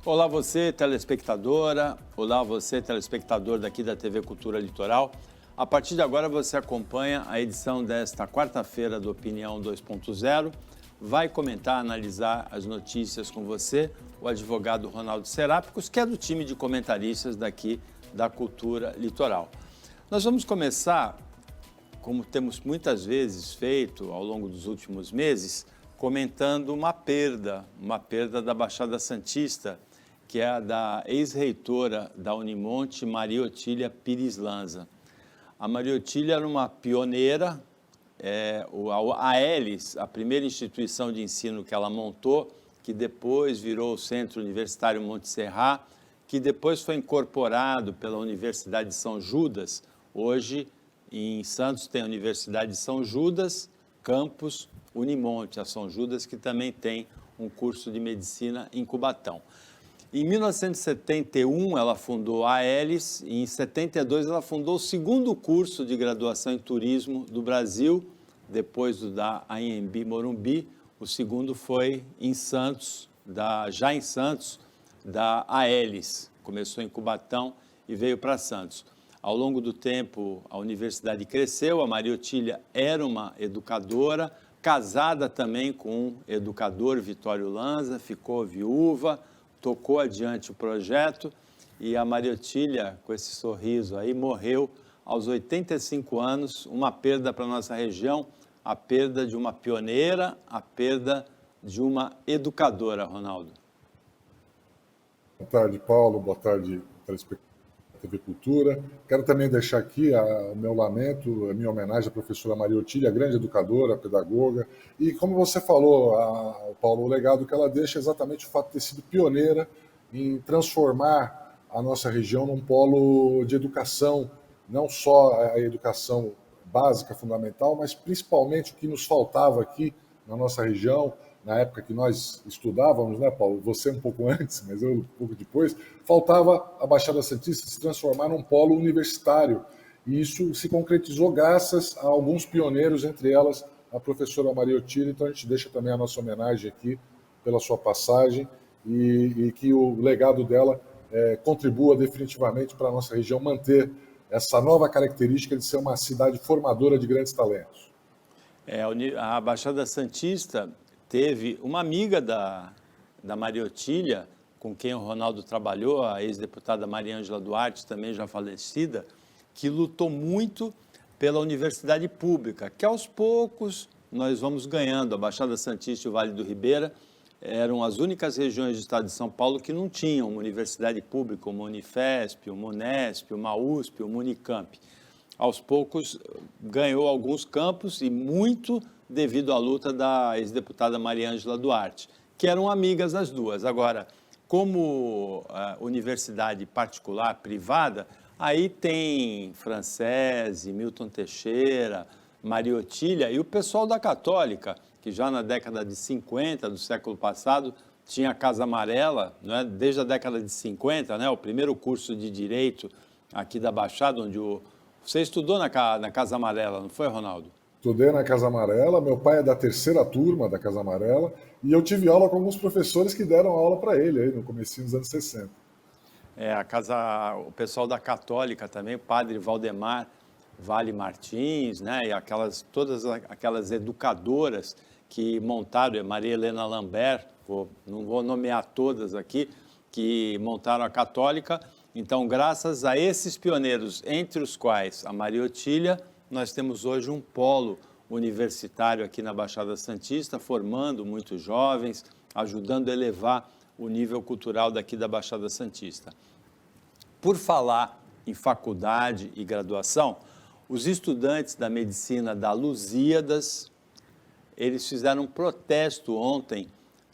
Olá você, telespectadora, olá você, telespectador daqui da TV Cultura Litoral. A partir de agora você acompanha a edição desta quarta-feira do Opinião 2.0. Vai comentar, analisar as notícias com você, o advogado Ronaldo Serápicos, que é do time de comentaristas daqui da Cultura Litoral. Nós vamos começar, como temos muitas vezes feito ao longo dos últimos meses, comentando uma perda da Baixada Santista, que é a da ex-reitora da Unimonte, Maria Otília Pires Lanza. A Maria Otília era uma pioneira, a AELES, a primeira instituição de ensino que ela montou, que depois virou o Centro Universitário Monte Serrat, que depois foi incorporado pela Universidade de São Judas. Hoje, em Santos, tem a Universidade de São Judas, campus Unimonte, a São Judas, que também tem um curso de medicina em Cubatão. Em 1971, ela fundou a AELES e em 72 ela fundou o segundo curso de graduação em turismo do Brasil, depois do da AMB Morumbi. O segundo foi em Santos, já em Santos, da AELES. Começou em Cubatão e veio para Santos. Ao longo do tempo, a universidade cresceu, a Maria Otília era uma educadora, casada também com um educador, Vitório Lanza, ficou viúva, tocou adiante o projeto e a Maria Otília, com esse sorriso aí, morreu aos 85 anos, uma perda para a nossa região, a perda de uma pioneira, a perda de uma educadora, Ronaldo. Boa tarde, Paulo. Boa tarde, telespectador da TV Cultura. Quero também deixar aqui o meu lamento, a minha homenagem à professora Maria Otília, grande educadora, pedagoga. E como você falou, Paulo, o legado que ela deixa é exatamente o fato de ter sido pioneira em transformar a nossa região num polo de educação, não só a educação básica, fundamental, mas principalmente o que nos faltava aqui na nossa região, na época que nós estudávamos, né, Paulo? Você um pouco antes, mas eu um pouco depois, faltava a Baixada Santista se transformar num polo universitário. E isso se concretizou graças a alguns pioneiros, entre elas a professora Maria Otília. Então a gente deixa também a nossa homenagem aqui pela sua passagem e que o legado dela contribua definitivamente para a nossa região manter essa nova característica de ser uma cidade formadora de grandes talentos. A Baixada Santista teve uma amiga da Maria Otília, com quem o Ronaldo trabalhou, a ex-deputada Maria Ângela Duarte, também já falecida, que lutou muito pela universidade pública, que aos poucos nós vamos ganhando. A Baixada Santista e o Vale do Ribeira eram as únicas regiões do estado de São Paulo que não tinham uma universidade pública, uma Unifesp, uma Unesp, uma USP, uma Unicamp. Aos poucos ganhou alguns campos e muito devido à luta da ex-deputada Maria Ângela Duarte, que eram amigas as duas. Agora, como universidade particular, privada, aí tem Francese, Milton Teixeira, Maria Otília e o pessoal da Católica, que já na década de 50 do século passado tinha a Casa Amarela, né, desde a década de 50, né, o primeiro curso de Direito aqui da Baixada, onde você estudou na Casa Amarela, não foi, Ronaldo? Estudei na Casa Amarela, meu pai é da terceira turma da Casa Amarela, e eu tive aula com alguns professores que deram aula para ele aí no comecinho dos anos 60. O pessoal da Católica também, o padre Valdemar Vale Martins, né, e todas aquelas educadoras que montaram, Maria Helena Lambert, não vou nomear todas aqui, que montaram a Católica. Então, graças a esses pioneiros, entre os quais a Maria Otília, nós temos hoje um polo universitário aqui na Baixada Santista, formando muitos jovens, ajudando a elevar o nível cultural daqui da Baixada Santista. Por falar em faculdade e graduação, os estudantes da medicina da Lusíadas, eles fizeram um protesto ontem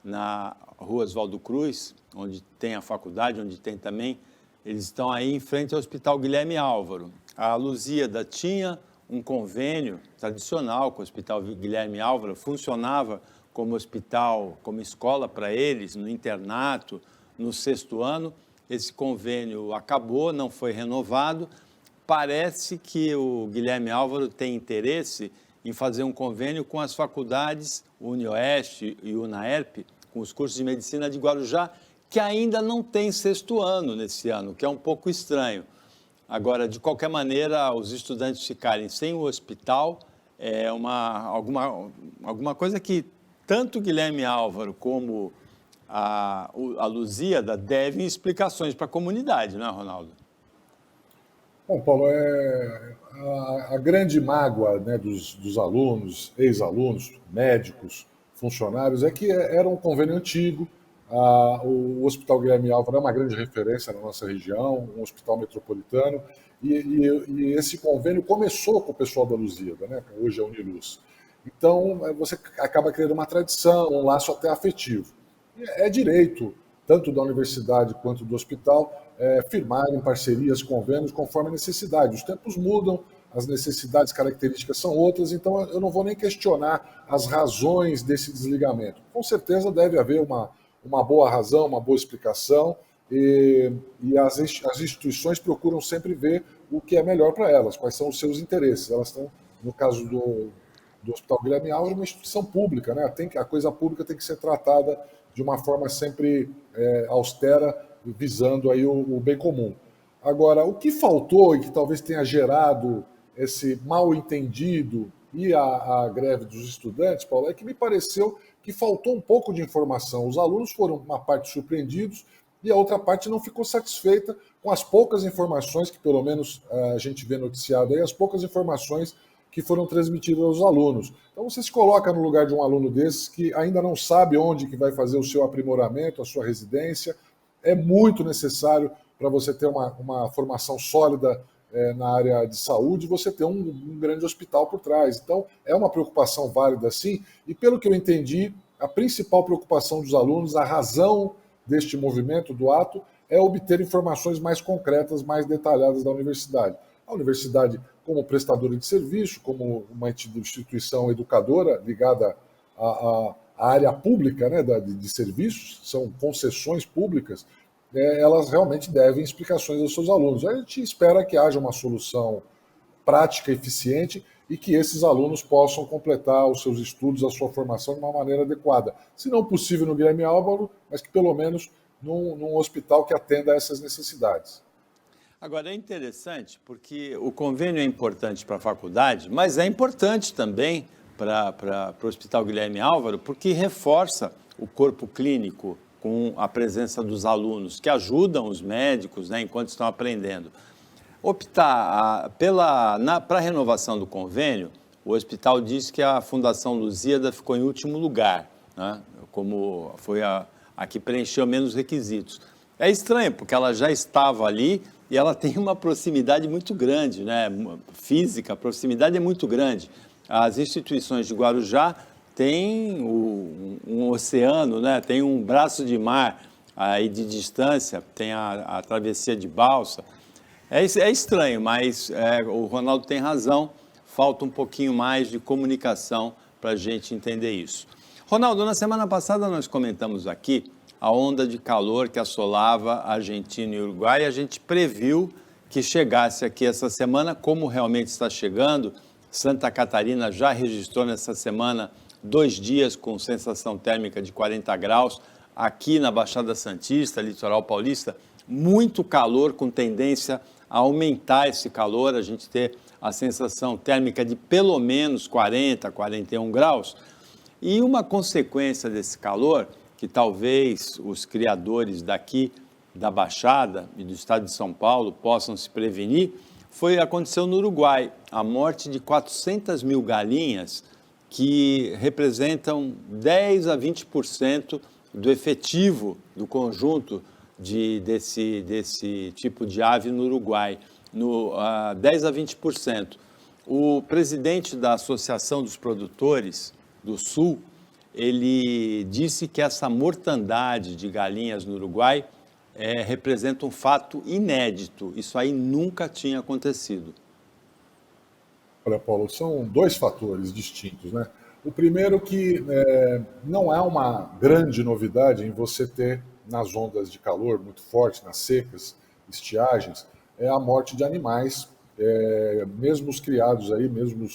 na Rua Oswaldo Cruz, onde tem a faculdade, onde tem também, eles estão aí em frente ao Hospital Guilherme Álvaro. A Lusíada tinha um convênio tradicional com o Hospital Guilherme Álvaro, funcionava como hospital, como escola para eles, no internato, no 6º ano. Esse convênio acabou, não foi renovado. Parece que o Guilherme Álvaro tem interesse em fazer um convênio com as faculdades UniOeste e UnaErp, com os cursos de medicina de Guarujá, que ainda não tem sexto ano nesse ano, que é um pouco estranho. Agora, de qualquer maneira, os estudantes ficarem sem o hospital é alguma coisa que tanto Guilherme Álvaro como a Lusíada devem explicações para a comunidade, não é, Ronaldo? Bom, Paulo, a grande mágoa, né, dos alunos, ex-alunos, médicos, funcionários, é que era um convênio antigo. O Hospital Guilherme Álvaro é uma grande referência na nossa região, um hospital metropolitano, e esse convênio começou com o pessoal da Lusíada, né, hoje é a Uniluz. Então, você acaba criando uma tradição, um laço até afetivo. É direito, tanto da universidade quanto do hospital, firmarem parcerias, convênios, conforme a necessidade. Os tempos mudam, as necessidades, características são outras, então eu não vou nem questionar as razões desse desligamento. Com certeza deve haver uma boa razão, uma boa explicação, e as instituições procuram sempre ver o que é melhor para elas, quais são os seus interesses. Elas estão, no caso do Hospital Guilherme Álvaro, uma instituição pública, né? A coisa pública tem que ser tratada de uma forma sempre austera, visando aí o bem comum. Agora, o que faltou e que talvez tenha gerado esse mal entendido e a greve dos estudantes, Paulo, é que me pareceu que faltou um pouco de informação. Os alunos foram, uma parte, surpreendidos e a outra parte não ficou satisfeita com as poucas informações que, pelo menos, a gente vê noticiado aí, as poucas informações que foram transmitidas aos alunos. Então, você se coloca no lugar de um aluno desses que ainda não sabe onde que vai fazer o seu aprimoramento, a sua residência. É muito necessário, para você ter uma formação sólida na área de saúde, você ter um grande hospital por trás. Então, é uma preocupação válida, sim, e pelo que eu entendi, a principal preocupação dos alunos, a razão deste movimento, do ato, é obter informações mais concretas, mais detalhadas da universidade. A universidade, como prestadora de serviço, como uma instituição educadora ligada à área pública, né, de serviços, são concessões públicas, elas realmente devem explicações aos seus alunos. A gente espera que haja uma solução prática, eficiente, e que esses alunos possam completar os seus estudos, a sua formação de uma maneira adequada. Se não possível no Guilherme Álvaro, mas que pelo menos num hospital que atenda a essas necessidades. Agora, é interessante porque o convênio é importante para a faculdade, mas é importante também para o Hospital Guilherme Álvaro, porque reforça o corpo clínico com a presença dos alunos, que ajudam os médicos, né, enquanto estão aprendendo. Optar para a renovação do convênio, o hospital disse que a Fundação Lusíada ficou em último lugar, né, como foi a que preencheu menos requisitos. É estranho, porque ela já estava ali e ela tem uma proximidade muito grande, né, física, a proximidade é muito grande. As instituições de Guarujá têm um oceano, né, tem um braço de mar aí de distância, tem a travessia de balsa. É estranho, mas o Ronaldo tem razão, falta um pouquinho mais de comunicação para a gente entender isso. Ronaldo, na semana passada nós comentamos aqui a onda de calor que assolava a Argentina e o Uruguai, e a gente previu que chegasse aqui essa semana, como realmente está chegando. Santa Catarina já registrou nessa semana 2 dias com sensação térmica de 40 graus. Aqui na Baixada Santista, litoral paulista, muito calor, com tendência a aumentar esse calor, a gente ter a sensação térmica de pelo menos 40, 41 graus. E uma consequência desse calor, que talvez os criadores daqui da Baixada e do estado de São Paulo possam se prevenir, aconteceu no Uruguai, a morte de 400 mil galinhas, que representam 10 a 20% do efetivo do conjunto desse tipo de ave no Uruguai, 10 a 20%. O presidente da Associação dos Produtores do Sul, ele disse que essa mortandade de galinhas no Uruguai representa um fato inédito. Isso aí nunca tinha acontecido. Olha, Paulo, são 2 fatores distintos, né? O primeiro que não é uma grande novidade em você ter, nas ondas de calor muito forte, nas secas, estiagens, é a morte de animais, mesmo os criados aí, mesmo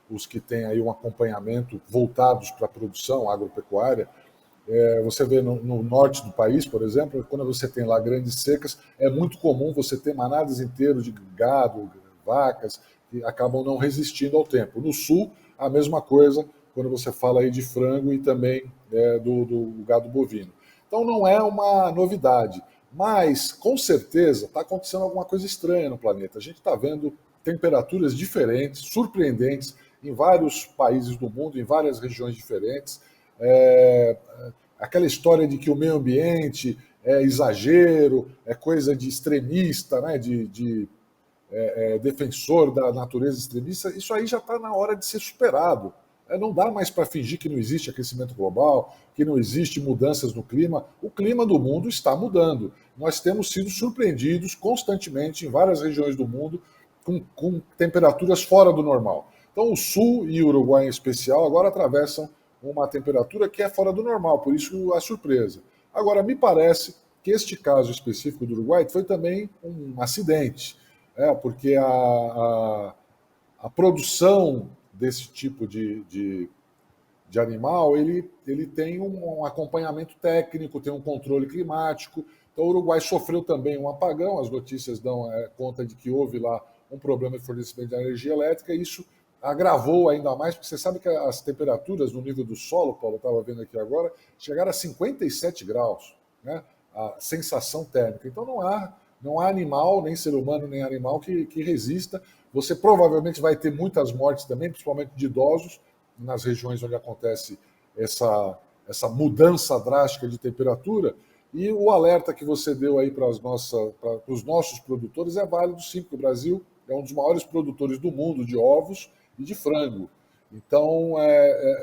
os que têm aí um acompanhamento voltados para a produção agropecuária, Você vê no norte do país, por exemplo, quando você tem lá grandes secas, é muito comum você ter manadas inteiras de gado, vacas, que acabam não resistindo ao tempo. No sul, a mesma coisa, quando você fala aí de frango e também do gado bovino. Então não é uma novidade, mas com certeza está acontecendo alguma coisa estranha no planeta. A gente está vendo temperaturas diferentes, surpreendentes, em vários países do mundo, em várias regiões diferentes. É, Aquela história de que o meio ambiente é exagero, é coisa de extremista, né, de defensor da natureza extremista, isso aí já está na hora de ser superado. Não dá mais para fingir que não existe aquecimento global, que não existe mudanças no clima. O clima do mundo está mudando. Nós temos sido surpreendidos constantemente em várias regiões do mundo com temperaturas fora do normal. Então, o Sul e o Uruguai em especial agora atravessam uma temperatura que é fora do normal, por isso a surpresa. Agora, me parece que este caso específico do Uruguai foi também um acidente, porque a produção desse tipo de animal, ele tem um acompanhamento técnico, tem um controle climático. Então, o Uruguai sofreu também um apagão, as notícias dão conta de que houve lá um problema de fornecimento de energia elétrica, e isso agravou ainda mais, porque você sabe que as temperaturas no nível do solo, Paulo, eu estava vendo aqui agora, chegaram a 57 graus, né? A sensação térmica. Então não há animal, nem ser humano, nem animal que resista. Você provavelmente vai ter muitas mortes também, principalmente de idosos, nas regiões onde acontece essa mudança drástica de temperatura. E o alerta que você deu aí para os nossos produtores é válido sim, porque o Brasil é um dos maiores produtores do mundo de ovos e de frango. Então,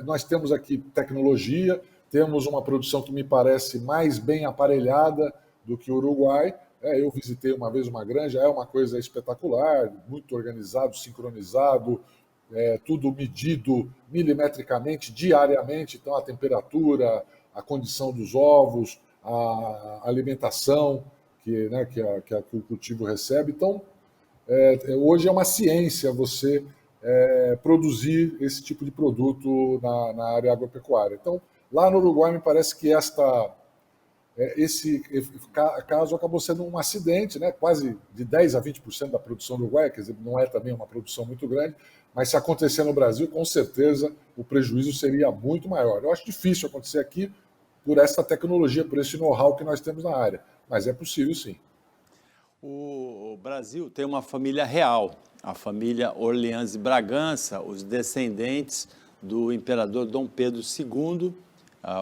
nós temos aqui tecnologia, temos uma produção que me parece mais bem aparelhada do que o Uruguai. Eu visitei uma vez uma granja, é uma coisa espetacular, muito organizado, sincronizado, tudo medido milimetricamente, diariamente, então a temperatura, a condição dos ovos, a alimentação que o cultivo recebe. Então, hoje é uma ciência você produzir esse tipo de produto na área agropecuária. Então, lá no Uruguai, me parece que esse caso acabou sendo um acidente, né? Quase de 10% a 20% da produção do Uruguai, quer dizer, não é também uma produção muito grande, mas se acontecer no Brasil, com certeza o prejuízo seria muito maior. Eu acho difícil acontecer aqui por essa tecnologia, por esse know-how que nós temos na área, mas é possível sim. O Brasil tem uma família real, a família Orleans e Bragança, os descendentes do imperador Dom Pedro II.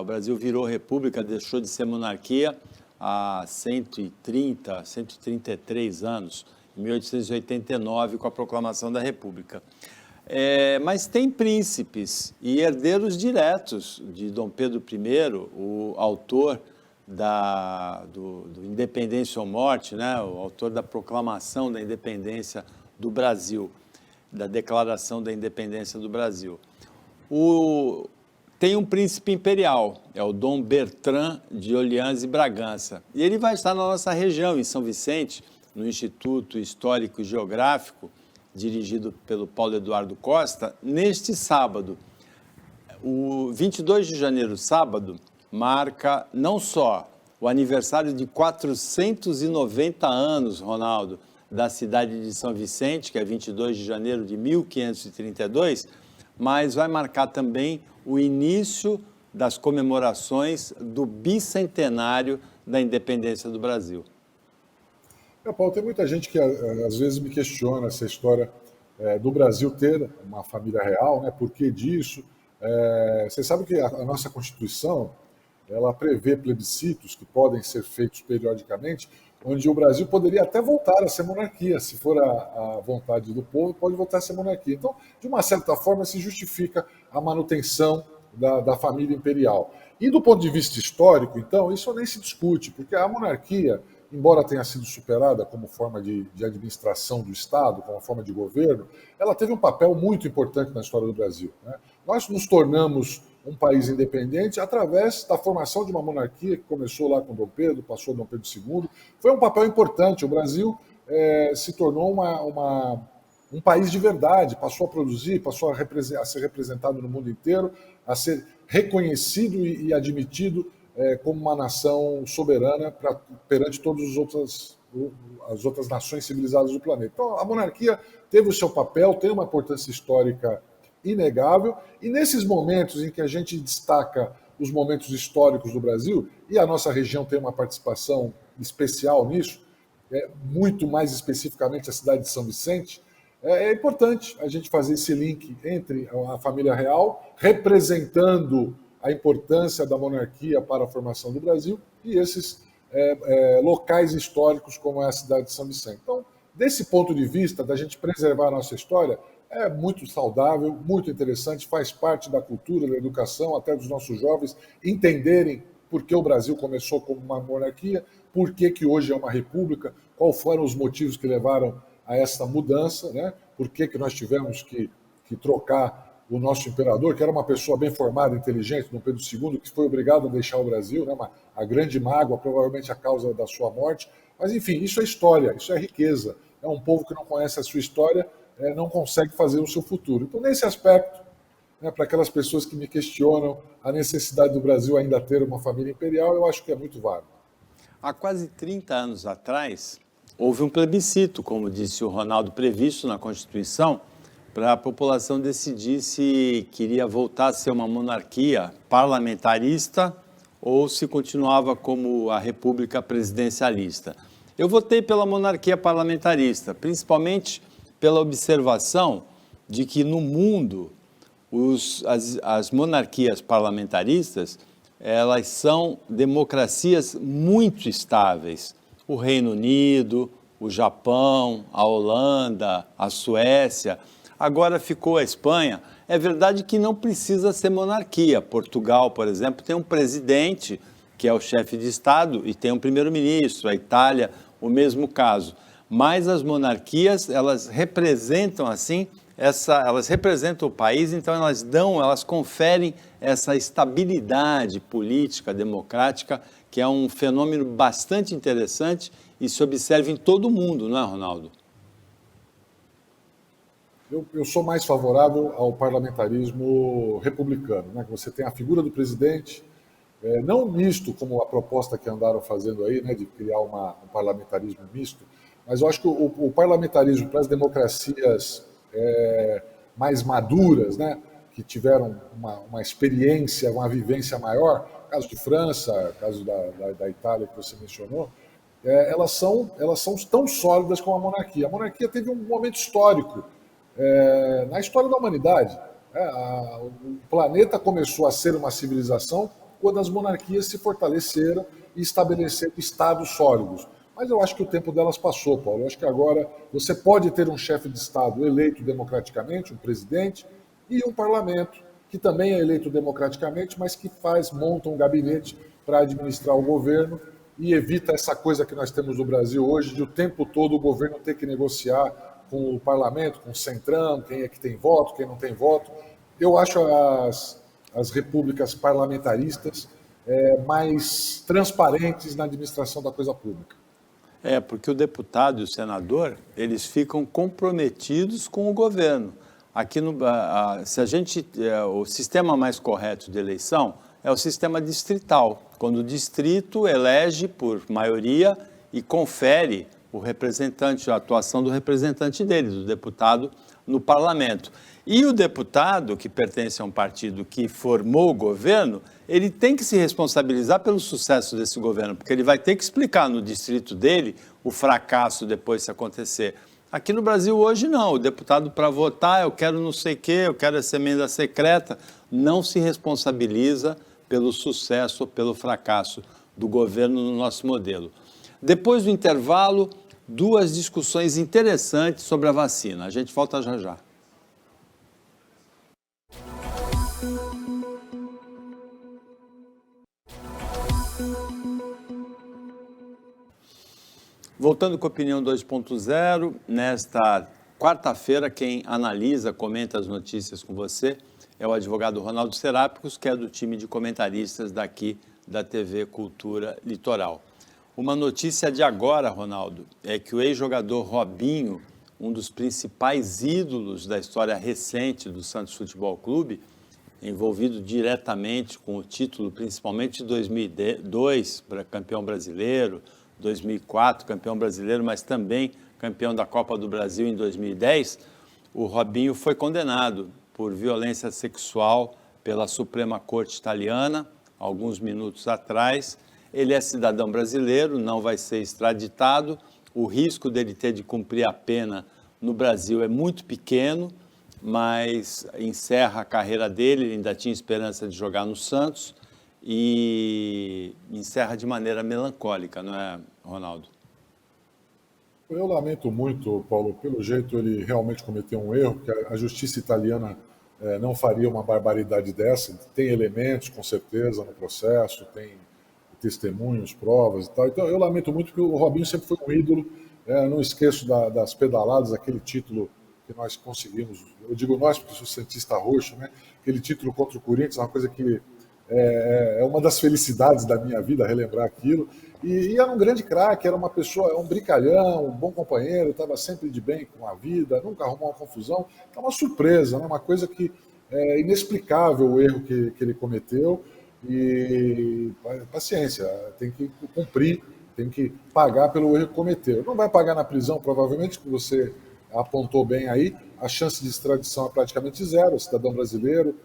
O Brasil virou república, deixou de ser monarquia há 133 anos, em 1889, com a proclamação da República. Mas tem príncipes e herdeiros diretos de Dom Pedro I, o autor do Independência ou Morte, né? O autor da proclamação da independência do Brasil, da declaração da independência do Brasil. Tem um príncipe imperial, é o Dom Bertrand de Orleans e Bragança, e ele vai estar na nossa região, em São Vicente, no Instituto Histórico e Geográfico, dirigido pelo Paulo Eduardo Costa, neste sábado. O 22 de janeiro, sábado, marca não só o aniversário de 490 anos, Ronaldo, da cidade de São Vicente, que é 22 de janeiro de 1532, mas vai marcar também o início das comemorações do bicentenário da independência do Brasil. Paulo, tem muita gente que às vezes me questiona essa história do Brasil ter uma família real, né? Por que disso? Você sabe que a nossa Constituição ela prevê plebiscitos que podem ser feitos periodicamente, onde o Brasil poderia até voltar a ser monarquia, se for a vontade do povo, pode voltar a ser monarquia. Então, de uma certa forma, se justifica a manutenção da família imperial. E do ponto de vista histórico, então, isso nem se discute, porque a monarquia, embora tenha sido superada como forma de administração do Estado, como forma de governo, ela teve um papel muito importante na história do Brasil, né? Nós nos tornamos um país independente através da formação de uma monarquia que começou lá com Dom Pedro, passou Dom Pedro II. Foi um papel importante. O Brasil se tornou um país de verdade, passou a produzir, passou a ser representado no mundo inteiro, a ser reconhecido e admitido como uma nação soberana perante todas as outras nações civilizadas do planeta. Então, a monarquia teve o seu papel, tem uma importância histórica inegável, e nesses momentos em que a gente destaca os momentos históricos do Brasil, e a nossa região tem uma participação especial nisso, muito mais especificamente a cidade de São Vicente, é importante a gente fazer esse link entre a família real, representando a importância da monarquia para a formação do Brasil, e esses locais históricos como é a cidade de São Vicente. Então, desse ponto de vista, da gente preservar a nossa história, é muito saudável, muito interessante, faz parte da cultura, da educação, até dos nossos jovens entenderem por que o Brasil começou como uma monarquia, por que hoje é uma república, quais foram os motivos que levaram a essa mudança, né? Por que nós tivemos que trocar o nosso imperador, que era uma pessoa bem formada, inteligente, Dom Pedro II, que foi obrigado a deixar o Brasil, né? A grande mágoa, provavelmente a causa da sua morte. Mas, enfim, isso é história, isso é riqueza. É um povo que não conhece a sua história, não consegue fazer o seu futuro. Então, nesse aspecto, né, para aquelas pessoas que me questionam a necessidade do Brasil ainda ter uma família imperial, eu acho que é muito válido. Há quase 30 anos atrás, houve um plebiscito, como disse o Ronaldo, previsto na Constituição, para a população decidir se queria voltar a ser uma monarquia parlamentarista ou se continuava como a república presidencialista. Eu votei pela monarquia parlamentarista, principalmente pela observação de que no mundo as monarquias parlamentaristas, elas são democracias muito estáveis. O Reino Unido, o Japão, a Holanda, a Suécia, agora ficou a Espanha. É verdade que não precisa ser monarquia. Portugal, por exemplo, tem um presidente, que é o chefe de Estado, e tem um primeiro-ministro. A Itália, o mesmo caso. Mas as monarquias, elas representam assim, elas representam o país, então elas conferem essa estabilidade política, democrática, que é um fenômeno bastante interessante e se observa em todo o mundo, não é, Ronaldo? Eu sou mais favorável ao parlamentarismo republicano, né? Que você tem a figura do presidente, não misto, como a proposta que andaram fazendo aí, né, de criar um parlamentarismo misto, mas eu acho que o parlamentarismo para as democracias mais maduras, né, que tiveram uma experiência, uma vivência maior, caso de França, caso da Itália que você mencionou, elas são tão sólidas como a monarquia. A monarquia teve um momento histórico na história da humanidade. O planeta começou a ser uma civilização quando as monarquias se fortaleceram e estabeleceram estados sólidos. Mas eu acho que o tempo delas passou, Paulo. Eu acho que agora você pode ter um chefe de Estado eleito democraticamente, um presidente, e um parlamento que também é eleito democraticamente, mas que monta um gabinete para administrar o governo e evita essa coisa que nós temos no Brasil hoje, de o tempo todo o governo ter que negociar com o parlamento, com o centrão, quem é que tem voto, quem não tem voto. Eu acho as repúblicas parlamentaristas mais transparentes na administração da coisa pública. Porque o deputado e o senador, eles ficam comprometidos com o governo. Aqui o sistema mais correto de eleição é o sistema distrital, quando o distrito elege por maioria e confere o representante, a atuação do representante dele, do deputado, no parlamento. E o deputado, que pertence a um partido que formou o governo, ele tem que se responsabilizar pelo sucesso desse governo, porque ele vai ter que explicar no distrito dele o fracasso depois se acontecer. Aqui no Brasil hoje não, o deputado para votar, eu quero não sei o quê, eu quero essa emenda secreta, não se responsabiliza pelo sucesso ou pelo fracasso do governo no nosso modelo. Depois do intervalo, duas discussões interessantes sobre a vacina. A gente volta já já. Voltando com a Opinião 2.0, nesta quarta-feira, quem analisa, comenta as notícias com você é o advogado Ronaldo Serápicos, que é do time de comentaristas daqui da TV Cultura Litoral. Uma notícia de agora, Ronaldo, é que o ex-jogador Robinho um dos principais ídolos da história recente do Santos Futebol Clube, envolvido diretamente com o título, principalmente de 2002, campeão brasileiro, 2004, campeão brasileiro, mas também campeão da Copa do Brasil em 2010, o Robinho foi condenado por violência sexual pela Suprema Corte Italiana, alguns minutos atrás. Ele é cidadão brasileiro, não vai ser extraditado, o risco dele ter de cumprir a pena no Brasil é muito pequeno, mas encerra a carreira dele, ele ainda tinha esperança de jogar no Santos e encerra de maneira melancólica, não é, Ronaldo? Eu lamento muito, Paulo, pelo jeito ele realmente cometeu um erro, porque a justiça italiana não faria uma barbaridade dessa, tem elementos, com certeza, no processo, tem testemunhos, provas e tal. Então, eu lamento muito porque o Robinho sempre foi um ídolo. Não esqueço das pedaladas, aquele título que nós conseguimos. Eu digo nós porque sou santista roxo, né? Aquele título contra o Corinthians, uma coisa que é uma das felicidades da minha vida, relembrar aquilo. E era um grande craque, era uma pessoa, um brincalhão, um bom companheiro, estava sempre de bem com a vida, nunca arrumou uma confusão. É uma surpresa, né? Uma coisa que é inexplicável o erro que ele cometeu. E paciência, tem que cumprir, tem que pagar pelo erro que cometeu. Não vai pagar na prisão, provavelmente, que você apontou bem aí, a chance de extradição é praticamente zero, cidadão brasileiro,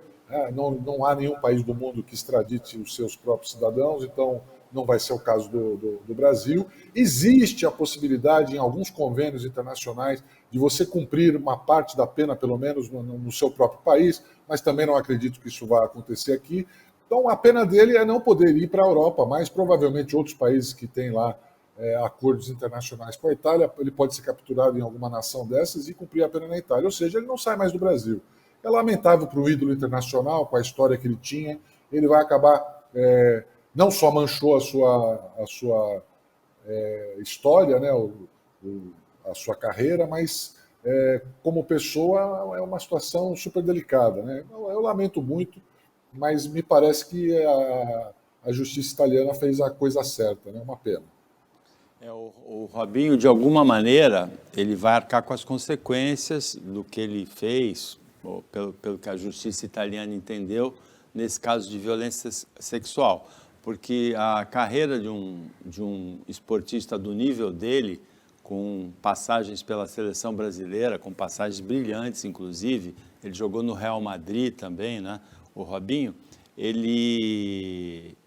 não há nenhum país do mundo que extradite os seus próprios cidadãos, então não vai ser o caso do Brasil. Existe a possibilidade, em alguns convênios internacionais, de você cumprir uma parte da pena, pelo menos, no seu próprio país, mas também não acredito que isso vá acontecer aqui. Então, a pena dele é não poder ir para a Europa, mas provavelmente outros países que têm lá acordos internacionais com a Itália, ele pode ser capturado em alguma nação dessas e cumprir a pena na Itália. Ou seja, ele não sai mais do Brasil. É lamentável para o ídolo internacional, com a história que ele tinha. Ele vai acabar, não só manchou a sua história, né, a sua carreira, mas como pessoa é uma situação super delicada, né? Eu lamento muito, mas me parece que a justiça italiana fez a coisa certa, né? Uma pena. O Robinho, de alguma maneira, ele vai arcar com as consequências do que ele fez, ou pelo que a justiça italiana entendeu, nesse caso de violência sexual. Porque a carreira de um esportista do nível dele, com passagens pela seleção brasileira, com passagens brilhantes, inclusive, ele jogou no Real Madrid também, né? O Robinho, ele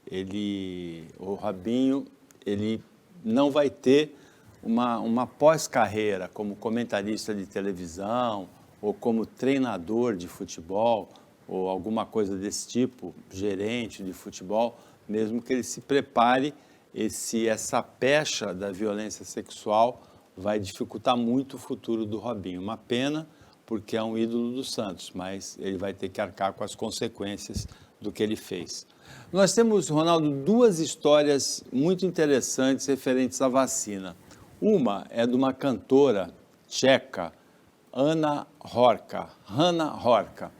não vai ter uma pós-carreira como comentarista de televisão ou como treinador de futebol ou alguma coisa desse tipo, gerente de futebol, mesmo que ele se prepare, essa pecha da violência sexual vai dificultar muito o futuro do Robinho. Uma pena, porque é um ídolo do Santos, mas ele vai ter que arcar com as consequências do que ele fez. Nós temos, Ronaldo, duas histórias muito interessantes referentes à vacina. Uma é de uma cantora tcheca, Hanna Horka.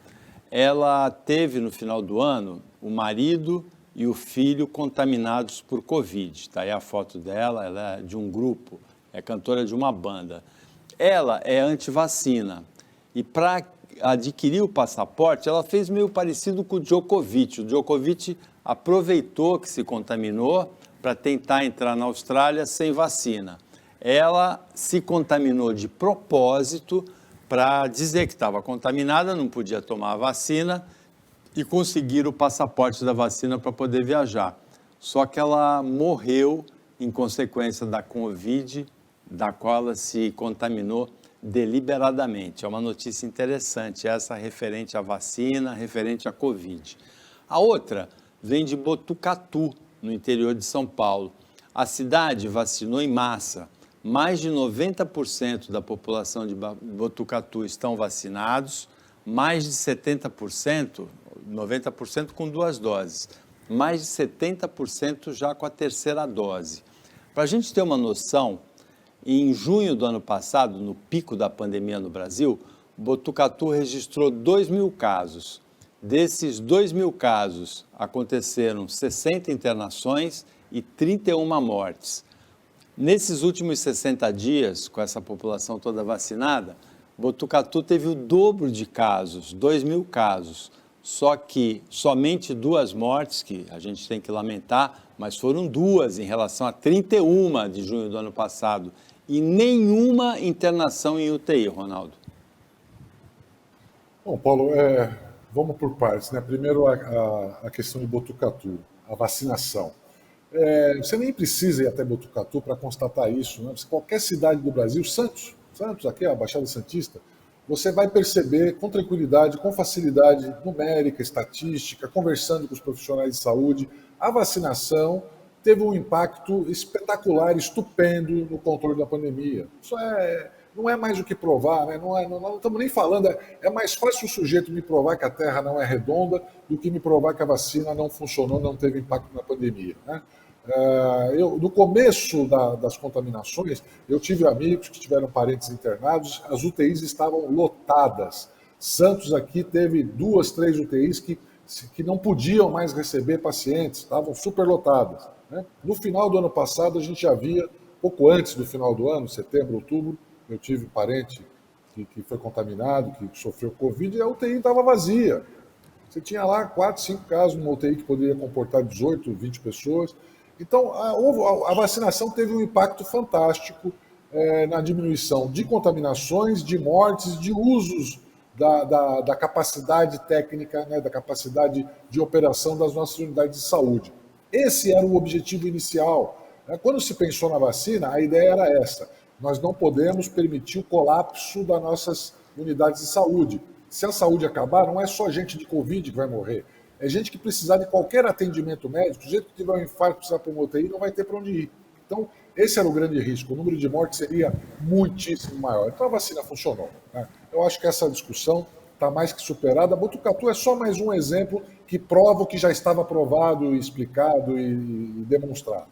Ela teve, no final do ano, o marido e o filho contaminados por Covid. Está aí a foto dela, ela é de um grupo, é cantora de uma banda. Ela é antivacina. E para adquirir o passaporte, ela fez meio parecido com o Djokovic. O Djokovic aproveitou que se contaminou para tentar entrar na Austrália sem vacina. Ela se contaminou de propósito para dizer que estava contaminada, não podia tomar a vacina e conseguir o passaporte da vacina para poder viajar. Só que ela morreu em consequência da Covid, da qual ela se contaminou deliberadamente. É uma notícia interessante, essa referente à vacina, referente à Covid. A outra vem de Botucatu, no interior de São Paulo. A cidade vacinou em massa. Mais de 90% da população de Botucatu estão vacinados, mais de 70%, 90% com 2 doses, mais de 70% já com a 3ª dose. Para a gente ter uma noção, em junho do ano passado, no pico da pandemia no Brasil, Botucatu registrou 2.000 casos. Desses 2.000 casos, aconteceram 60 internações e 31 mortes. Nesses últimos 60 dias, com essa população toda vacinada, Botucatu teve o dobro de casos, 2.000 casos. Só que somente 2 mortes, que a gente tem que lamentar, mas foram 2 em relação a 31 de junho do ano passado. E nenhuma internação em UTI, Ronaldo. Bom, Paulo, vamos por partes, né? Primeiro a questão de Botucatu, a vacinação. Você nem precisa ir até Botucatu para constatar isso, né? Qualquer cidade do Brasil, Santos aqui, a Baixada Santista, você vai perceber com tranquilidade, com facilidade numérica, estatística, conversando com os profissionais de saúde, a vacinação teve um impacto espetacular, estupendo no controle da pandemia. Isso não é mais o que provar, né? Não estamos nem falando, é mais fácil o sujeito me provar que a Terra não é redonda do que me provar que a vacina não funcionou, não teve impacto na pandemia, né? No começo das contaminações, eu tive amigos que tiveram parentes internados, as UTIs estavam lotadas. Santos aqui teve 2, 3 UTIs que não podiam mais receber pacientes, estavam superlotadas, né? No final do ano passado, a gente já via, pouco antes do final do ano, setembro, outubro, eu tive um parente que foi contaminado, que sofreu Covid, e a UTI estava vazia. Você tinha lá 4, 5 casos numa UTI que poderia comportar 18, 20 pessoas. Então, a vacinação teve um impacto fantástico na diminuição de contaminações, de mortes, de usos da capacidade técnica, né, da capacidade de operação das nossas unidades de saúde. Esse era o objetivo inicial. Quando se pensou na vacina, a ideia era essa. Nós não podemos permitir o colapso das nossas unidades de saúde. Se a saúde acabar, não é só gente de Covid que vai morrer. É gente que precisar de qualquer atendimento médico, o jeito que tiver um infarto, precisar para uma UTI, não vai ter para onde ir. Então, esse era o grande risco. O número de mortes seria muitíssimo maior. Então, a vacina funcionou, né? Eu acho que essa discussão está mais que superada. Botucatu é só mais um exemplo que prova o que já estava provado, explicado e demonstrado.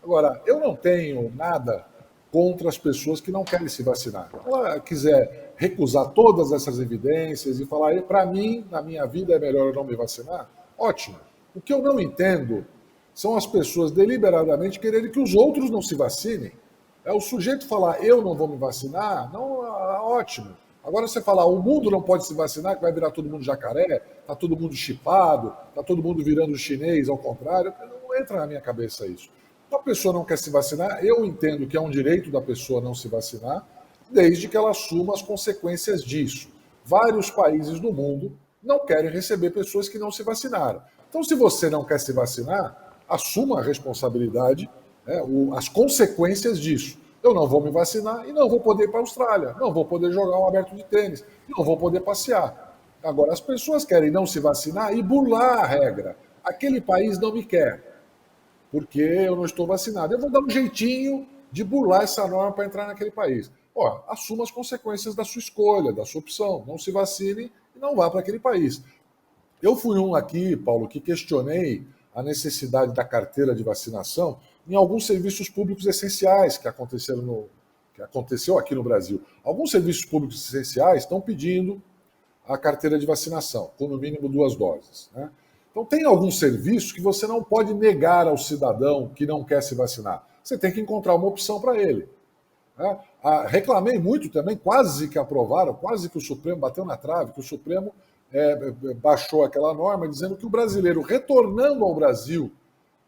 Agora, eu não tenho nada contra as pessoas que não querem se vacinar. Se ela quiser recusar todas essas evidências e falar, para mim, na minha vida, é melhor eu não me vacinar, ótimo. O que eu não entendo são as pessoas deliberadamente quererem que os outros não se vacinem. É o sujeito falar, eu não vou me vacinar, não, ótimo. Agora você falar, o mundo não pode se vacinar, que vai virar todo mundo jacaré, está todo mundo chipado, está todo mundo virando chinês, ao contrário, não entra na minha cabeça isso. A pessoa não quer se vacinar, eu entendo que é um direito da pessoa não se vacinar, desde que ela assuma as consequências disso. Vários países do mundo não querem receber pessoas que não se vacinaram. Então, se você não quer se vacinar, assuma a responsabilidade, né, as consequências disso. Eu não vou me vacinar e não vou poder ir para a Austrália, não vou poder jogar um aberto de tênis, não vou poder passear. Agora, as pessoas querem não se vacinar e burlar a regra. Aquele país não me quer, porque eu não estou vacinado. Eu vou dar um jeitinho de burlar essa norma para entrar naquele país. Assuma as consequências da sua escolha, da sua opção. Não se vacine e não vá para aquele país. Eu fui um aqui, Paulo, que questionei a necessidade da carteira de vacinação em alguns serviços públicos essenciais que aconteceu aqui no Brasil. Alguns serviços públicos essenciais estão pedindo a carteira de vacinação, com no mínimo 2 doses, né? Então, tem alguns serviços que você não pode negar ao cidadão que não quer se vacinar. Você tem que encontrar uma opção para ele, né? Reclamei muito também, quase que aprovaram, quase que o Supremo bateu na trave, que o Supremo baixou aquela norma dizendo que o brasileiro retornando ao Brasil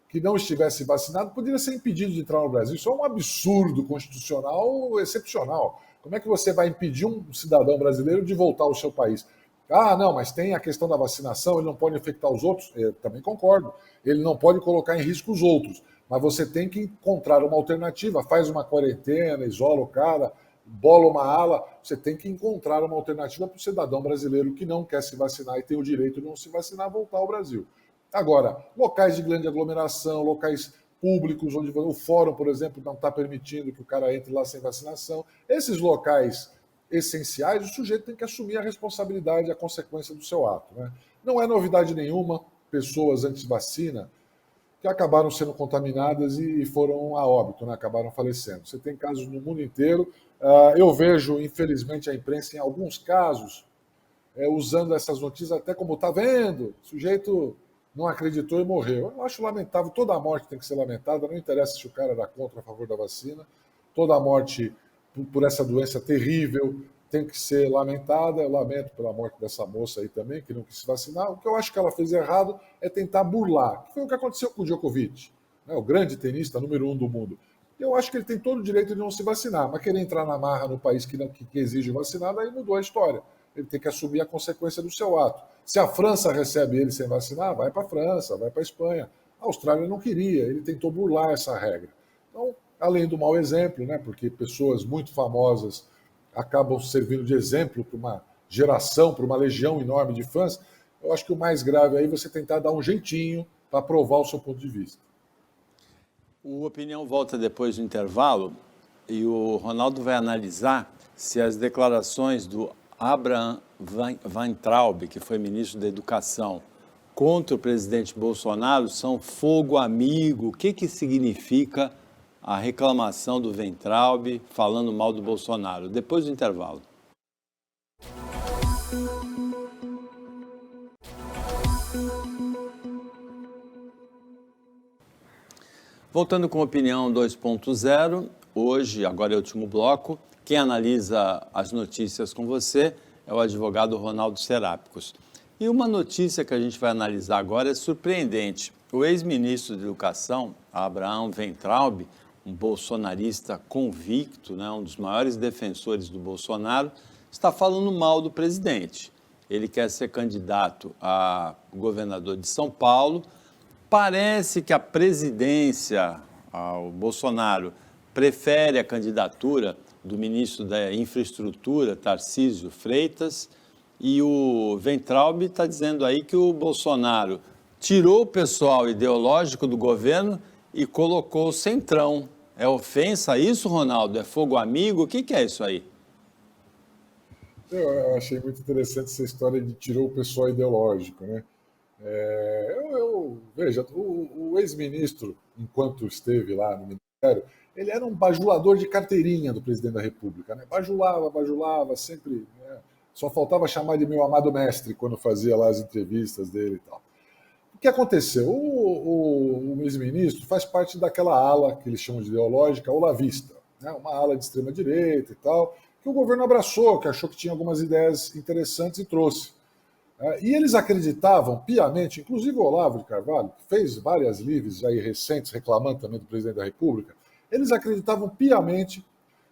que não estivesse vacinado poderia ser impedido de entrar no Brasil. Isso é um absurdo constitucional excepcional. Como é que você vai impedir um cidadão brasileiro de voltar ao seu país? Não, mas tem a questão da vacinação, ele não pode infectar os outros. Eu também concordo. Ele não pode colocar em risco os outros. Mas você tem que encontrar uma alternativa. Faz uma quarentena, isola o cara, bola uma ala. Você tem que encontrar uma alternativa para o cidadão brasileiro que não quer se vacinar e tem o direito de não se vacinar voltar ao Brasil. Agora, locais de grande aglomeração, locais públicos, onde o fórum, por exemplo, não está permitindo que o cara entre lá sem vacinação. Esses locais essenciais, o sujeito tem que assumir a responsabilidade e a consequência do seu ato, né? Não é novidade nenhuma pessoas anti-vacina que acabaram sendo contaminadas e foram a óbito, né? Acabaram falecendo. Você tem casos no mundo inteiro. Eu vejo, infelizmente, a imprensa, em alguns casos, usando essas notícias até como está vendo, o sujeito não acreditou e morreu. Eu acho lamentável, toda morte tem que ser lamentada, não interessa se o cara era contra ou a favor da vacina, toda morte por essa doença terrível tem que ser lamentada. Eu lamento pela morte dessa moça aí também, que não quis se vacinar. O que eu acho que ela fez errado é tentar burlar, que foi o que aconteceu com o Djokovic, né, o grande tenista número 1 do mundo. Eu acho que ele tem todo o direito de não se vacinar, mas querer entrar na marra no país que exige vacinar, aí mudou a história. Ele tem que assumir a consequência do seu ato. Se a França recebe ele sem vacinar, vai para a França, vai para a Espanha. A Austrália não queria, ele tentou burlar essa regra. Então, além do mau exemplo, né, porque pessoas muito famosas acabam servindo de exemplo para uma geração, para uma legião enorme de fãs, eu acho que o mais grave aí é você tentar dar um jeitinho para provar o seu ponto de vista. O Opinião volta depois do intervalo e o Ronaldo vai analisar se as declarações do Abraham Weintraub, que foi ministro da Educação, contra o presidente Bolsonaro são fogo amigo. O que significa a reclamação do Weintraub falando mal do Bolsonaro? Depois do intervalo. Voltando com a Opinião 2.0, hoje, agora é o último bloco, quem analisa as notícias com você é o advogado Ronaldo Serápicos. E uma notícia que a gente vai analisar agora é surpreendente. O ex-ministro da Educação, Abraham Weintraub, um bolsonarista convicto, né, um dos maiores defensores do Bolsonaro, está falando mal do presidente. Ele quer ser candidato a governador de São Paulo. Parece que a presidência, o Bolsonaro, prefere a candidatura do ministro da Infraestrutura, Tarcísio Freitas, e o Weintraub está dizendo aí que o Bolsonaro tirou o pessoal ideológico do governo e colocou o centrão. É ofensa isso, Ronaldo? É fogo amigo? O que é isso aí? Eu achei muito interessante essa história de tirou o pessoal ideológico, né? Veja, o ex-ministro, enquanto esteve lá no Ministério, ele era um bajulador de carteirinha do presidente da República, né? Bajulava, sempre, né? Só faltava chamar de meu amado mestre quando fazia lá as entrevistas dele e tal. O que aconteceu? O ex-ministro faz parte daquela ala que eles chamam de ideológica, olavista, né? Uma ala de extrema-direita e tal, que o governo abraçou, que achou que tinha algumas ideias interessantes e trouxe. E eles acreditavam piamente, inclusive o Olavo de Carvalho, que fez várias lives aí recentes reclamando também do presidente da República, eles acreditavam piamente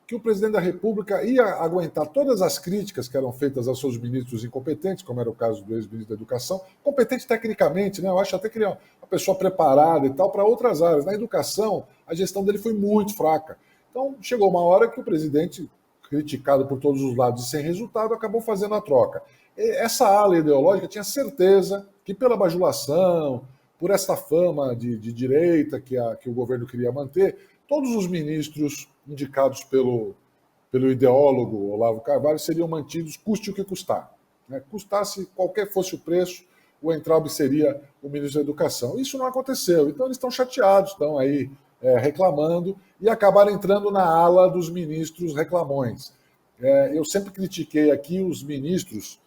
que o presidente da República ia aguentar todas as críticas que eram feitas aos seus ministros incompetentes, como era o caso do ex-ministro da Educação, competente tecnicamente, né? Eu acho até que ele é uma pessoa preparada e tal para outras áreas. Na educação, a gestão dele foi muito fraca. Então, chegou uma hora que o presidente, criticado por todos os lados e sem resultado, acabou fazendo a troca. Essa ala ideológica tinha certeza que pela bajulação, por esta fama de direita que o governo queria manter, todos os ministros indicados pelo ideólogo Olavo Carvalho seriam mantidos, custe o que custar. Né? Custasse qualquer fosse o preço, o Weintraub seria o ministro da Educação. Isso não aconteceu, então eles estão chateados, estão aí reclamando e acabaram entrando na ala dos ministros reclamões. Eu sempre critiquei aqui os ministros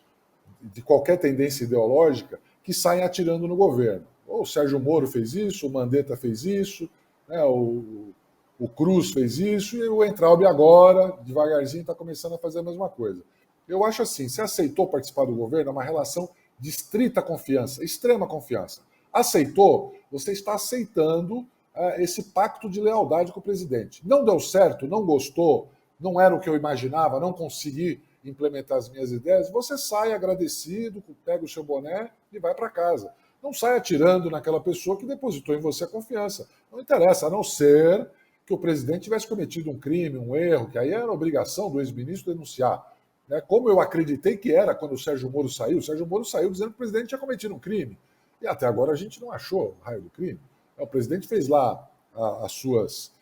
de qualquer tendência ideológica que saem atirando no governo. O Sérgio Moro fez isso, o Mandetta fez isso, né, o Cruz fez isso, e o Weintraub agora, devagarzinho, está começando a fazer a mesma coisa. Eu acho assim, se aceitou participar do governo, é uma relação de estrita confiança, extrema confiança. Aceitou, você está aceitando esse pacto de lealdade com o presidente. Não deu certo, não gostou, não era o que eu imaginava, não consegui implementar as minhas ideias, você sai agradecido, pega o seu boné e vai para casa. Não sai atirando naquela pessoa que depositou em você a confiança. Não interessa, a não ser que o presidente tivesse cometido um crime, um erro, que aí era obrigação do ex-ministro denunciar. Né? Como eu acreditei que era quando o Sérgio Moro saiu dizendo que o presidente tinha cometido um crime. E até agora a gente não achou o raio do crime. O presidente fez lá as suas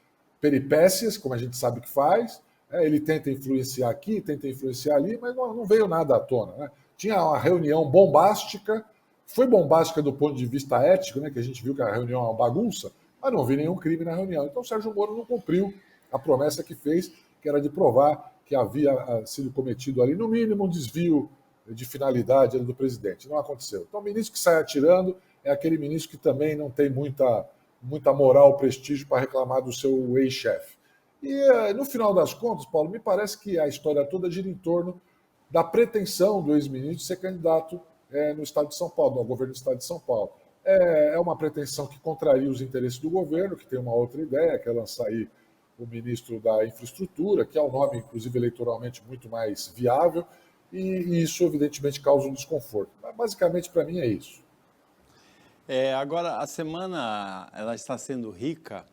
peripécias, como a gente sabe que faz, ele tenta influenciar aqui, tenta influenciar ali, mas não veio nada à tona. Né? Tinha uma reunião bombástica, foi bombástica do ponto de vista ético, né, que a gente viu que a reunião é uma bagunça, mas não vi nenhum crime na reunião. Então o Sérgio Moro não cumpriu a promessa que fez, que era de provar que havia sido cometido ali, no mínimo, um desvio de finalidade do presidente. Não aconteceu. Então o ministro que sai atirando é aquele ministro que também não tem muita moral, prestígio para reclamar do seu ex-chefe. E, no final das contas, Paulo, me parece que a história toda gira em torno da pretensão do ex-ministro ser candidato no Estado de São Paulo, no governo do Estado de São Paulo. É uma pretensão que contraria os interesses do governo, que tem uma outra ideia, que é lançar aí o ministro da Infraestrutura, que é um nome, inclusive, eleitoralmente muito mais viável, e isso, evidentemente, causa um desconforto. Mas, basicamente, para mim, é isso. Agora, a semana ela está sendo rica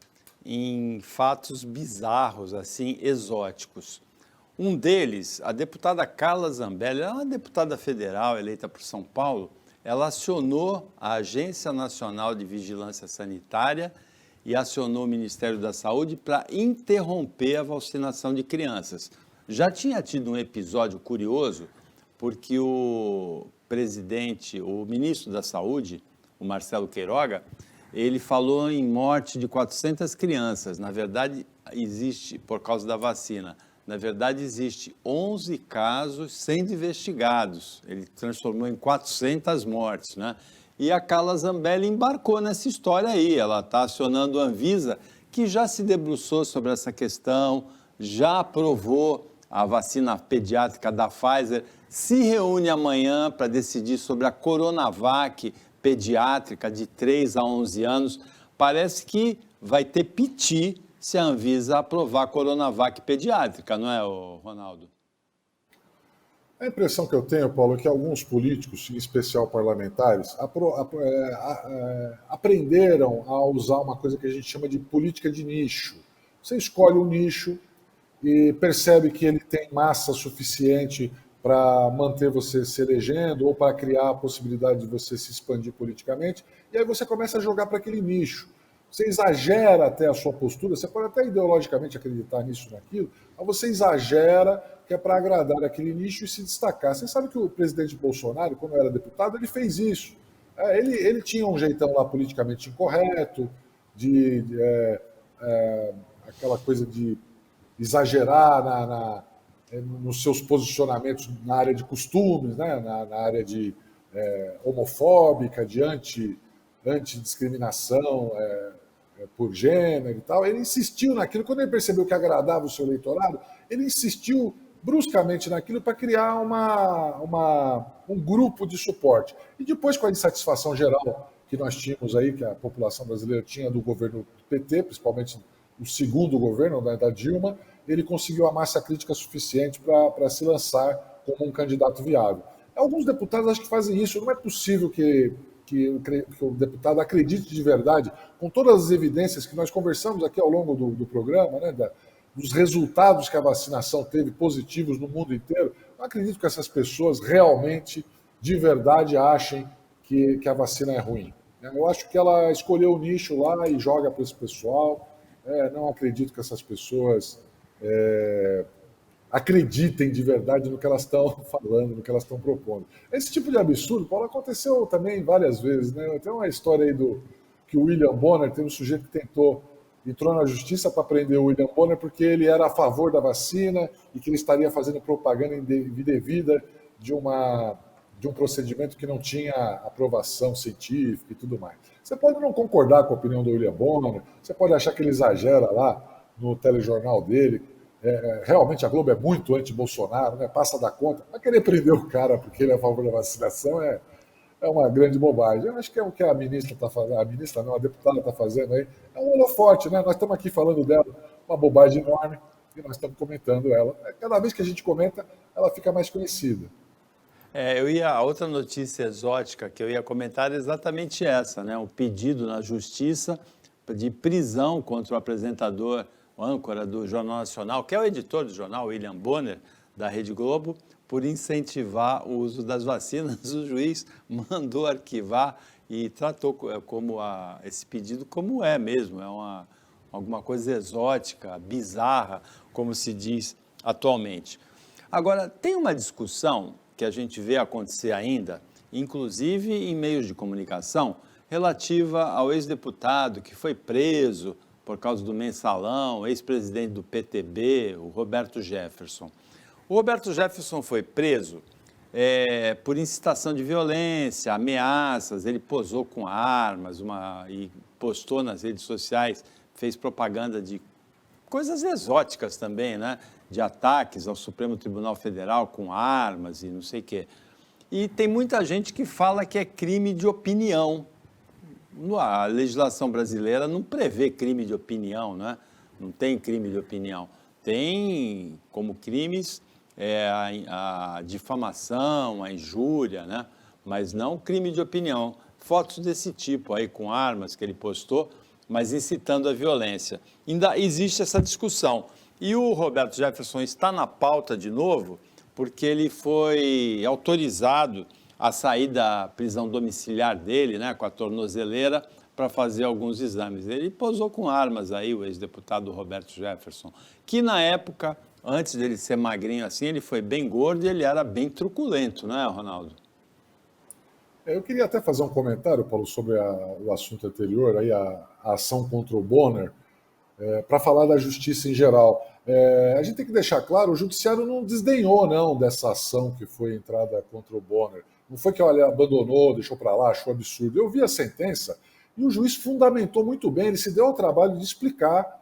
em fatos bizarros, assim, exóticos. Um deles, a deputada Carla Zambelli, ela é uma deputada federal eleita por São Paulo, ela acionou a Agência Nacional de Vigilância Sanitária e acionou o Ministério da Saúde para interromper a vacinação de crianças. Já tinha tido um episódio curioso, porque o ministro da Saúde, o Marcelo Queiroga, ele falou em morte de 400 crianças. Na verdade, existe, por causa da vacina, na verdade, existe 11 casos sendo investigados. Ele transformou em 400 mortes, né? E a Carla Zambelli embarcou nessa história aí. Ela está acionando a Anvisa, que já se debruçou sobre essa questão, já aprovou a vacina pediátrica da Pfizer, se reúne amanhã para decidir sobre a Coronavac pediátrica de 3 a 11 anos. Parece que vai ter piti se a Anvisa aprovar a Coronavac pediátrica, não é, Ronaldo? A impressão que eu tenho, Paulo, é que alguns políticos, em especial parlamentares, aprenderam a usar uma coisa que a gente chama de política de nicho. Você escolhe um nicho e percebe que ele tem massa suficiente para manter você se elegendo ou para criar a possibilidade de você se expandir politicamente, e aí você começa a jogar para aquele nicho. Você exagera até a sua postura, você pode até ideologicamente acreditar nisso, naquilo, mas você exagera que é para agradar aquele nicho e se destacar. Você sabe que o presidente Bolsonaro, quando era deputado, ele fez isso. Ele tinha um jeitão lá politicamente incorreto, aquela coisa de exagerar nos seus posicionamentos na área de costumes, né? na área de homofóbica, de antidiscriminação por gênero e tal. Ele insistiu naquilo. Quando ele percebeu que agradava o seu eleitorado, ele insistiu bruscamente naquilo para criar um grupo de suporte. E depois, com a insatisfação geral que nós tínhamos aí, que a população brasileira tinha do governo do PT, principalmente o segundo governo da Dilma, ele conseguiu a massa crítica suficiente para se lançar como um candidato viável. Alguns deputados acho que fazem isso. Não é possível que o deputado acredite de verdade, com todas as evidências que nós conversamos aqui ao longo do programa, né, dos resultados que a vacinação teve positivos no mundo inteiro. Não acredito que essas pessoas realmente, de verdade, achem que a vacina é ruim. Eu acho que ela escolheu o nicho lá e joga para esse pessoal. Não acredito que essas pessoas acreditem de verdade no que elas estão falando, no que elas estão propondo. Esse tipo de absurdo, Paulo, aconteceu também várias vezes, né? Tem uma história aí que o William Bonner, tem um sujeito que entrou na justiça para prender o William Bonner porque ele era a favor da vacina e que ele estaria fazendo propaganda indevida de um procedimento que não tinha aprovação científica e tudo mais. Você pode não concordar com a opinião do William Bonner, você pode achar que ele exagera lá no telejornal dele. Realmente a Globo é muito anti-Bolsonaro, né? Passa da conta. Mas querer prender o cara porque ele é a favor da vacinação é uma grande bobagem. Eu acho que é o que a ministra está fazendo, a deputada está fazendo aí, é um holofote, né? Nós estamos aqui falando dela, uma bobagem enorme, e nós estamos comentando ela. Cada vez que a gente comenta, ela fica mais conhecida. A outra notícia exótica que eu ia comentar é exatamente essa, né? O pedido na justiça de prisão contra o apresentador, o âncora do Jornal Nacional, que é o editor do jornal, William Bonner, da Rede Globo, por incentivar o uso das vacinas. O juiz mandou arquivar e tratou esse pedido como é mesmo, alguma coisa exótica, bizarra, como se diz atualmente. Agora, tem uma discussão que a gente vê acontecer ainda, inclusive em meios de comunicação, relativa ao ex-deputado que foi preso por causa do mensalão, ex-presidente do PTB, o Roberto Jefferson. O Roberto Jefferson foi preso por incitação de violência, ameaças. Ele posou com armas e postou nas redes sociais, fez propaganda de coisas exóticas também, né? De ataques ao Supremo Tribunal Federal com armas e não sei o quê. E tem muita gente que fala que é crime de opinião. A legislação brasileira não prevê crime de opinião, né? Não tem crime de opinião. Tem como crimes a difamação, a injúria, né? Mas não crime de opinião. Fotos desse tipo aí com armas que ele postou, mas incitando a violência. Ainda existe essa discussão. E o Roberto Jefferson está na pauta de novo, porque ele foi autorizado a sair da prisão domiciliar dele, né, com a tornozeleira, para fazer alguns exames. Ele posou com armas aí, o ex-deputado Roberto Jefferson, que na época, antes dele ser magrinho assim, ele foi bem gordo e ele era bem truculento, não é, Ronaldo? Eu queria até fazer um comentário, Paulo, sobre o assunto anterior, aí a ação contra o Bonner, para falar da justiça em geral. A gente tem que deixar claro, o judiciário não desdenhou, não, dessa ação que foi entrada contra o Bonner. Não foi que ele abandonou, deixou para lá, achou absurdo. Eu vi a sentença e o juiz fundamentou muito bem, ele se deu ao trabalho de explicar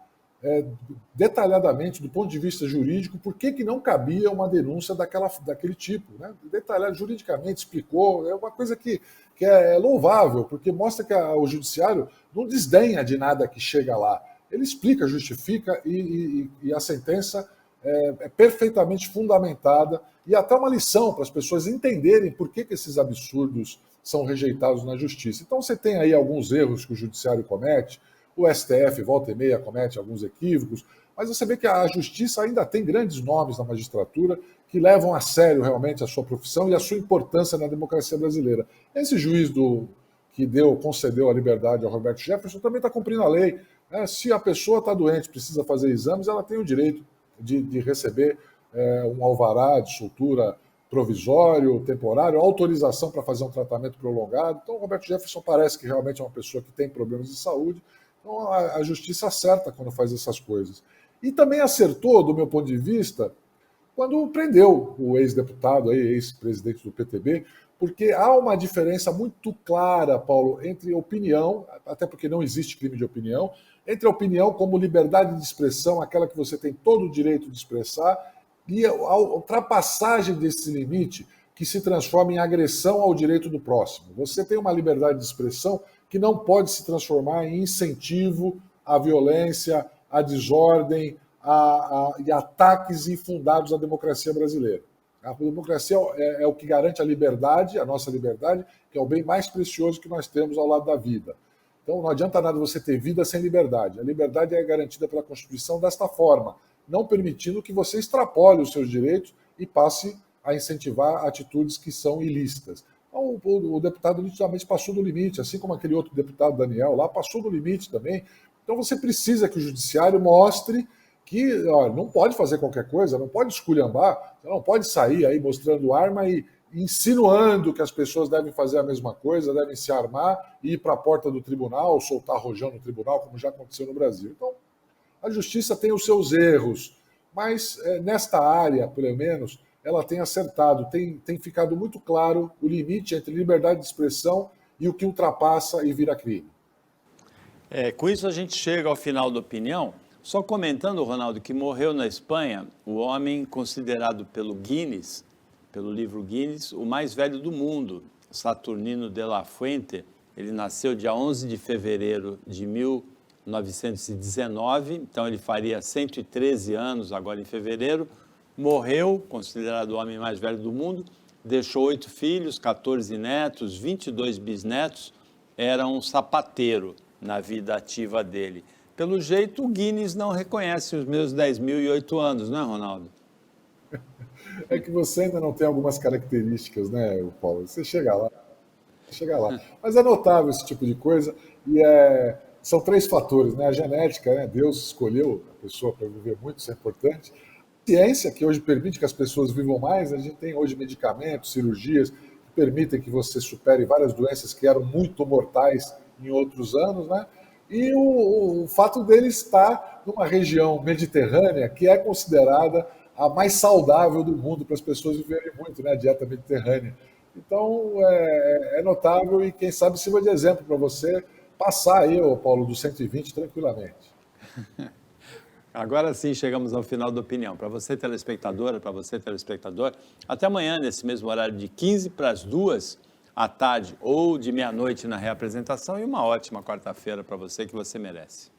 detalhadamente, do ponto de vista jurídico, por que não cabia uma denúncia daquele tipo. Né? Detalhado, juridicamente explicou, é uma coisa que é louvável, porque mostra que o judiciário não desdenha de nada que chega lá. Ele explica, justifica e a sentença é perfeitamente fundamentada e até uma lição para as pessoas entenderem por que esses absurdos são rejeitados na justiça. Então você tem aí alguns erros que o judiciário comete, o STF volta e meia comete alguns equívocos, mas você vê que a justiça ainda tem grandes nomes na magistratura que levam a sério realmente a sua profissão e a sua importância na democracia brasileira. Esse juiz que concedeu a liberdade ao Roberto Jefferson também está cumprindo a lei. Se a pessoa está doente, precisa fazer exames, ela tem o direito de receber um alvará de soltura provisório, temporário, autorização para fazer um tratamento prolongado. Então, o Roberto Jefferson parece que realmente é uma pessoa que tem problemas de saúde. Então, a justiça acerta quando faz essas coisas. E também acertou, do meu ponto de vista, quando prendeu o ex-deputado, ex-presidente do PTB, porque há uma diferença muito clara, Paulo, entre opinião, até porque não existe crime de opinião, entre a opinião como liberdade de expressão, aquela que você tem todo o direito de expressar, e a ultrapassagem desse limite que se transforma em agressão ao direito do próximo. Você tem uma liberdade de expressão que não pode se transformar em incentivo à violência, à desordem e ataques infundados à democracia brasileira. A democracia é o que garante a liberdade, a nossa liberdade, que é o bem mais precioso que nós temos ao lado da vida. Então não adianta nada você ter vida sem liberdade. A liberdade é garantida pela Constituição desta forma, não permitindo que você extrapole os seus direitos e passe a incentivar atitudes que são ilícitas. Então, o deputado nitidamente passou do limite, assim como aquele outro deputado, Daniel, lá passou do limite também. Então você precisa que o judiciário mostre que não pode fazer qualquer coisa, não pode esculhambar, não pode sair aí mostrando arma e insinuando que as pessoas devem fazer a mesma coisa, devem se armar e ir para a porta do tribunal, soltar rojão no tribunal, como já aconteceu no Brasil. Então, a justiça tem os seus erros, mas nesta área, pelo menos, ela tem acertado, tem ficado muito claro o limite entre liberdade de expressão e o que ultrapassa e vira crime. Com isso a gente chega ao final da opinião. Só comentando, Ronaldo, que morreu na Espanha o homem considerado pelo Guinness, pelo livro Guinness, o mais velho do mundo, Saturnino de la Fuente. Ele nasceu dia 11 de fevereiro de 1919, então ele faria 113 anos agora em fevereiro. Morreu, considerado o homem mais velho do mundo, deixou 8 filhos, 14 netos, 22 bisnetos, era um sapateiro na vida ativa dele. Pelo jeito, o Guinness não reconhece os meus 10.008 anos, não é, Ronaldo? É que você ainda não tem algumas características, né, Paulo? Você chega lá. Mas é notável esse tipo de coisa e são 3 fatores, né? A genética, né? Deus escolheu a pessoa para viver muito, isso é importante. A ciência, que hoje permite que as pessoas vivam mais, a gente tem hoje medicamentos, cirurgias que permitem que você supere várias doenças que eram muito mortais em outros anos, né? E o fato dele estar numa região mediterrânea que é considerada a mais saudável do mundo para as pessoas viverem muito, né? A dieta mediterrânea. Então, é notável e quem sabe sirva de exemplo para você passar aí, Paulo, do 120 tranquilamente. Agora sim, chegamos ao final da opinião. Para você, telespectadora, para você, telespectador, até amanhã, nesse mesmo horário de 15 para as 2 à tarde ou de meia-noite na reapresentação e uma ótima quarta-feira para você que você merece.